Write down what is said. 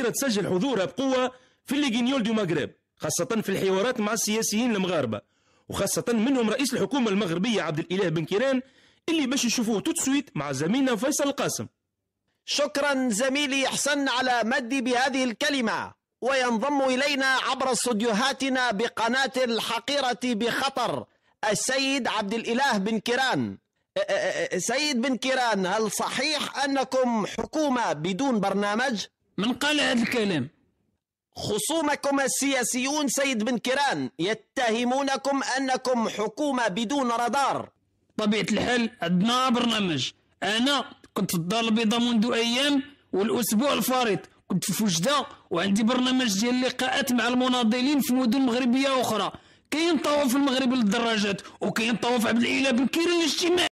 الجزيرة تسجل حضورها بقوة في الليغينيول دو مغرب، خاصة في الحوارات مع السياسيين المغاربة، وخاصة منهم رئيس الحكومة المغربية عبد الإله بن كيران اللي باش نشوفوه توتسويت مع زميلنا فيصل القاسم. شكرا زميلي حسن على مدي بهذه الكلمة. وينضم إلينا عبر استوديوهاتنا بقناة الحقيرة بخطر السيد عبد الإله بن كيران. سيد بن كيران، هل صحيح أنكم حكومة بدون برنامج؟ من قال هذا الكلام؟ خصومكم السياسيون سيد بن كيران يتهمونكم أنكم حكومة بدون رادار. طبيعة الحال عندنا برنامج. أنا كنت في الدار البيضاء منذ أيام، والأسبوع الفارط كنت في وجدة، وعندي برنامج ديال اللقاءات مع المناضلين في مدن مغربية أخرى. كاين طواف في المغرب للدراجات، وكاين طواف عبد الإله بن كيران الاجتماعي.